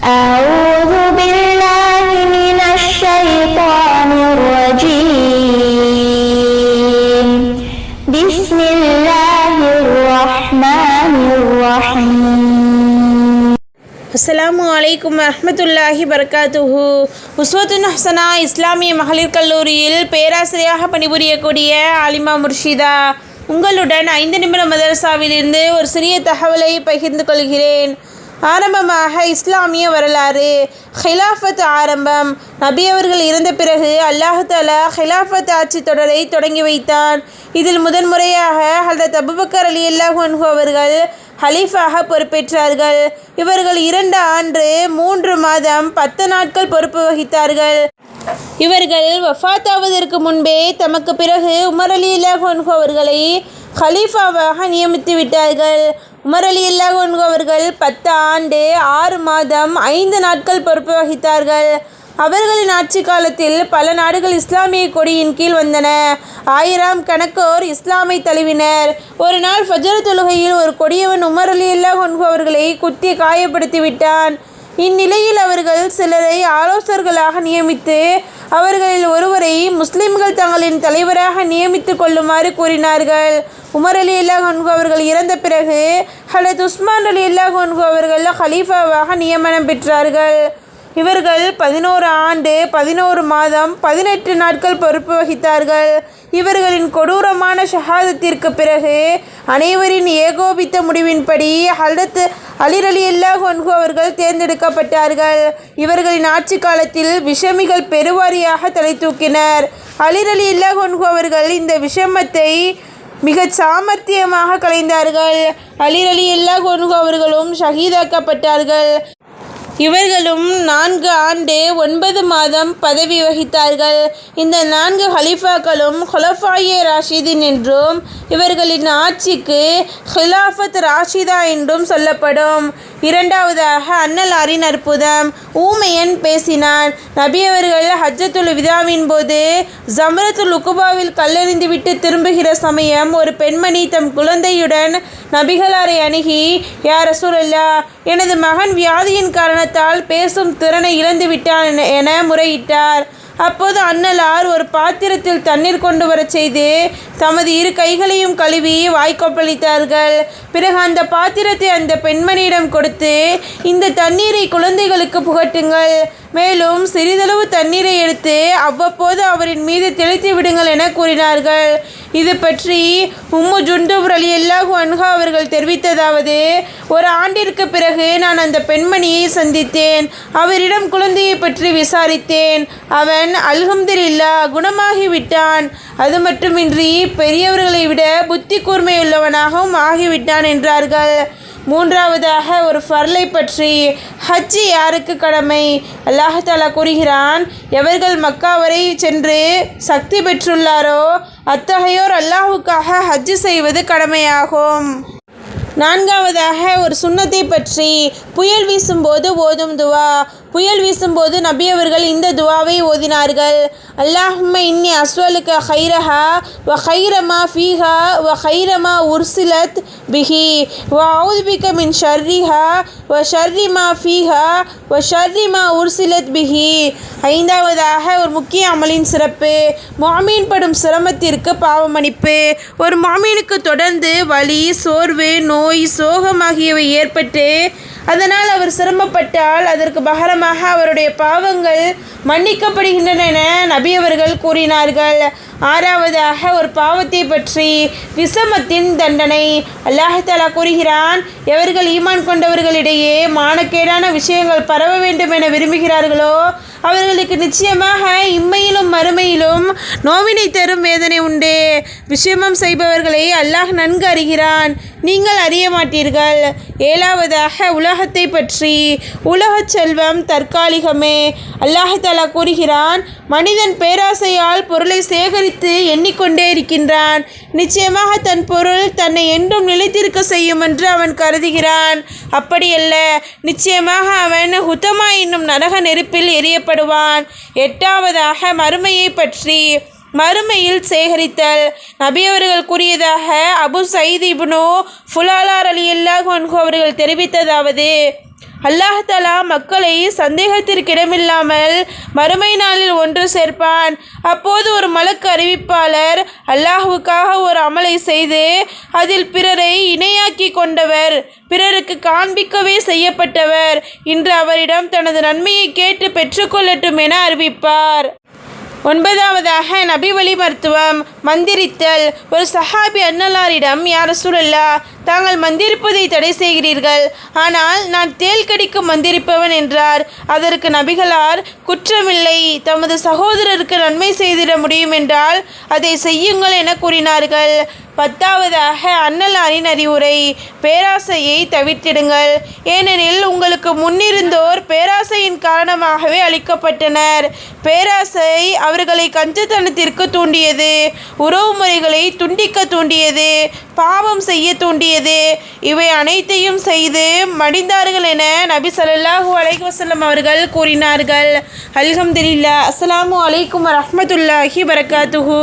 أعوذ بالله من الشيطان الرجيم بسم الله الرحمن الرحيم. அஸ்ஸலாமு அலைக்கும் வரஹ்மத்துல்லாஹி பரகாத்துஹு. உஸ்வத்துன் ஹசனா இஸ்லாமிய மகளிர் கல்லூரியில் பேராசிரியராக பணிபுரியக்கூடிய ஆலிமா முர்ஷிதா உங்களுடன் 5 நிமிட மதரசாவிலிருந்து ஒரு சிறிய தகவலை பகிர்ந்து கொள்கிறேன். ஆரம்பமாக இஸ்லாமிய வரலாறு. ஹிலாஃபத் ஆரம்பம். நபி அவர்கள் இறந்த பிறகு அல்லாஹ் தஆலா ஹிலாஃபத் ஆட்சி தொடரை தொடங்கி வைத்தான். இதில் முதன்முறையாக ஹஜ்ரத் அபூபக்கர் ரலியல்லாஹு அன்ஹு அவர்கள் ஹலீஃபாக பொறுப்பேற்றார்கள். இவர்கள் 2 ஆண்டு 3 மாதம் 10 நாட்கள் பொறுப்பு வகித்தார்கள். இவர்கள் வஃபாத்தாவதற்கு முன்பே தமக்கு பிறகு உமர் ரலியல்லாஹு அன்ஹு அவர்களை ஹலீஃபாவாக நியமித்து விட்டார்கள். உமர் ரலியல்லாஹு அன்ஹு அவர்கள் 10 ஆண்டு 6 மாதம் 5 நாட்கள் பொறுப்பு வகித்தார்கள். அவர்களின் ஆட்சி காலத்தில் பல நாடுகள் இஸ்லாமிய கொடியின் கீழ் வந்தன. 1000 கணக்கோர் இஸ்லாமை தழுவினர். ஒரு நாள் ஃபஜ்ர் தொழுகையில் ஒரு கொடியவன் உமர் ரலியல்லாஹு அன்ஹு அவர்களை குத்தி காயப்படுத்தி விட்டான். இந்நிலையில் அவர்கள் சிலரை ஆலோசகர்களாக நியமித்து அவர்களில் ஒருவரை முஸ்லிம்கள் தங்களின் தலைவராக நியமித்து கொள்ளுமாறு கூறினார்கள். உமர் ரலியல்லாஹு அன்ஹு அவர்கள் இறந்த பிறகு ஹஜ்ரத் உஸ்மான் ரலியல்லாஹு அன்ஹு அவர்கள் ஹலீஃபாவாக நியமனம் பெற்றார்கள். இவர்கள் 11 ஆண்டு 11 மாதம் 18 நாட்கள் பொறுப்பு வகித்தார்கள். இவர்களின் கொடூரமான ஷஹாதத்திற்கு பிறகு அனைவரின் ஏகோபித்த முடிவின்படி ஹஜ்ரத் அலி ரலியல்லாஹு அன்ஹு அவர்கள் தேர்ந்தெடுக்கப்பட்டார்கள். இவர்களின் ஆட்சி காலத்தில் விஷமிகள் பெருவாரியாக தலை தூக்கினர். அலி ரலியல்லாஹு அன்ஹு அவர்கள் இந்த விஷமத்தை மிகச் சாமர்த்தியமாக கலைந்தார்கள். அலி ரலியல்லாஹு அன்ஹு அவர்களும் ஷஹீதாக்கப்பட்டார்கள். இவர்களும் 4 ஆண்டு 9 மாதம் பதவி வகித்தார்கள். இந்த 4 ஹலீஃபாக்களும் ஹுலஃபாயே ராஷிதீன் என்றும் இவர்களின் ஆட்சிக்கு ஹிலாஃபத் ராஷிதா என்றும் சொல்லப்படும். இரண்டாவதாக அன்னலாரின் அற்புதம். ஊமையன் பேசினான். நபி அவர்கள் ஹஜ்ஜத்துல் விதாவின் போது ஜம்ரத்துல் உக்குபாவில் கல்லெறிந்துவிட்டு திரும்புகிற சமயம் ஒரு பெண்மணி தம் குழந்தையுடன் நபிகளாரை அணுகி, யா ரசூலல்லாஹ், எனது மகன் வியாதியின் காரணத்தால் பேசும் திறனை இழந்து விட்டான் என முறையிட்டார். அப்போது அன்னலார் ஒரு பாத்திரத்தில் தண்ணீர் கொண்டு வரச் செய்து தமது 2 கைகளையும் கழுவி வாய்க்கொப்பளித்தார்கள். பிறகு அந்த பாத்திரத்தை அந்த பெண்மணியிடம் கொடுத்து, இந்த தண்ணீரை குழந்தைகளுக்கு புகட்டுங்கள், மேலும் சிறிதளவு தண்ணீரை எடுத்து அவ்வப்போது அவரின் மீது தெளித்து விடுங்கள் என கூறினார்கள். இது பற்றி உம்மு ஜுண்டுப் ரலியல்லாஹு அன்ஹா அவர்கள் தெரிவித்ததாவது, ஒரு ஆண்டிற்கு பிறகு நான் அந்த பெண்மணியை சந்தித்தேன். அவரிடம் குழந்தையை பற்றி விசாரித்தேன். அவன் அல்ஹம்துலில்லாஹ் குணமாகிவிட்டான். அது மட்டுமின்றி பெரியவர்களை விட புத்தி கூர்மையுள்ளவனாகவும் ஆகிவிட்டான் என்றார்கள். மூன்றாவதாக ஒரு ஃபர்லை பற்றி. ஹஜ் யாருக்கு கடமை? அல்லாஹ் தஆலா கூறுகிறான், எவர்கள் மக்கா வரை சென்று சக்தி பெற்றுள்ளாரோ அத்தகையோர் அல்லாஹுக்காக ஹஜ் செய்வது கடமையாகும். நான்காவதாக ஒரு சுன்னத்தை பற்றி. புயல் வீசும்போது ஓதும் துவா. புயல் வீசும்போது நபி அவர்கள் இந்த துவாவை ஓதினார்கள். அல்லாஹும்ம இன்னி அஸ்வலுக்க ஹைரஹா வ ஹைரமா ஃபீஹா வ ஹைரமா உர்சிலத் பிஹி வ அஊதுபிக மின் ஷர்ரிஹா வ ஷர்ரிமா ஃபீஹா வ ஷர்ரிமா உர்சிலத் பிஹி. ஐந்தாவதாக ஒரு முக்கிய அமலின் சிறப்பு. முஅ்மின் படும் சிரமத்திற்கு பாவமன்னிப்பு. ஒரு முஅ்மினுக்கு தொடர்ந்து வலி, சோர்வு, நோய், சோகம் ஆகியவை ஏற்பட்டு அதனால் அவர் சிரமப்பட்டால் அதற்கு பகரமாக அவருடைய பாவங்கள் மன்னிக்கப்படுகின்றன என நபி அவர்கள் கூறினார்கள். ஆறாவதாக ஒரு பாவத்தை பற்றி. விஷமத்தின் தண்டனை. அல்லாஹ் தஆலா கூறுகிறான், எவர்கள் ஈமான் கொண்டவர்களிடையே மானக்கேடான விஷயங்கள் பரவ வேண்டும் என விரும்புகிறார்களோ அவர்களுக்கு நிச்சயமாக இம்மையிலும் மறுமையிலும் நோவினை தரும் வேதனை உண்டு. விஷமம் செய்பவர்களை அல்லாஹ் நன்கு அறிகிறான், நீங்கள் அறிய மாட்டீர்கள். ஏழாவதாக உலகத்தை பற்றி. உலகச் செல்வம் தற்காலிகமே. அல்லாஹ் தஆலா கூறுகிறான், மனிதன் பேராசையால் பொருளை சேகரித்து எண்ணிக்கொண்டே இருக்கின்றான். நிச்சயமாக தன் பொருள் தன்னை என்றும் நிலைத்திருக்க செய்யும் என்று அவன் கருதுகிறான். அப்படியல்ல, நிச்சயமாக அவன் ஹுதமா என்னும் நரக நெருப்பில் எரியப்படுவான். எட்டாவதாக மறுமையை பற்றி. மறுமையில் சேகரித்தல். நபி அவர்கள் கூறியதாக அபு சயீத் இப்னு ஃபுலாலா ரலியல்லாஹு அன்ஹு அவர்கள் தெரிவித்ததாவது, அல்லாஹ் தஆலா மக்களை சந்தேகத்திற்கிடமில்லாமல் மறுமை நாளில் ஒன்று சேர்ப்பான். அப்போது ஒரு மலக்கு அறிவிப்பாளர், அல்லாஹ்வுக்காக ஒரு அமலை செய்து அதில் பிறரை இணையாக்கி கொண்டவர், பிறருக்கு காண்பிக்கவே செய்யப்பட்டவர், இன்று அவரிடம் தனது நன்மையை கேட்டு பெற்றுக்கொள்ளட்டும் என அறிவிப்பார். 9வதாக நபி வழி மருத்துவம், மந்திரித்தல். ஒரு சஹாபி அன்னலாரிடம், யா ரசூலல்லாஹ், தாங்கள் மந்திரிப்பதை தடை செய்கிறீர்கள், ஆனால் நான் தேள் கடிக்கு மந்திரிப்பவன் என்றார். அதற்கு நபிகளார், குற்றமில்லை, தமது சகோதரருக்கு நன்மை செய்திட முடியும் என்றால் அதை செய்யுங்கள் என கூறினார்கள். 10வதாக அன்னலாரின் அறிவுரை, பேராசையை தவிர்த்திடுங்கள். ஏனெனில் உங்களுக்கு முன்னிருந்தோர் பேராசையின் காரணமாகவே அழிக்கப்பட்டனர். பேராசை அவர்களை கஞ்சத்தனத்திற்கு தூண்டியது, உறவு முறைகளை துண்டிக்க தூண்டியது, பாவம் செய்ய தூண்டியது. இவை அனைத்தையும் செய்து மடிந்தார்கள் என நபி ஸல்லல்லாஹு அலைஹி வஸல்லம் அவர்கள் கூறினார்கள். அல்ஹம்துலில்லாஹ். அஸ்ஸலாமு அலைக்கும் வரஹ்மத்துல்லாஹி வபரகாத்துஹு.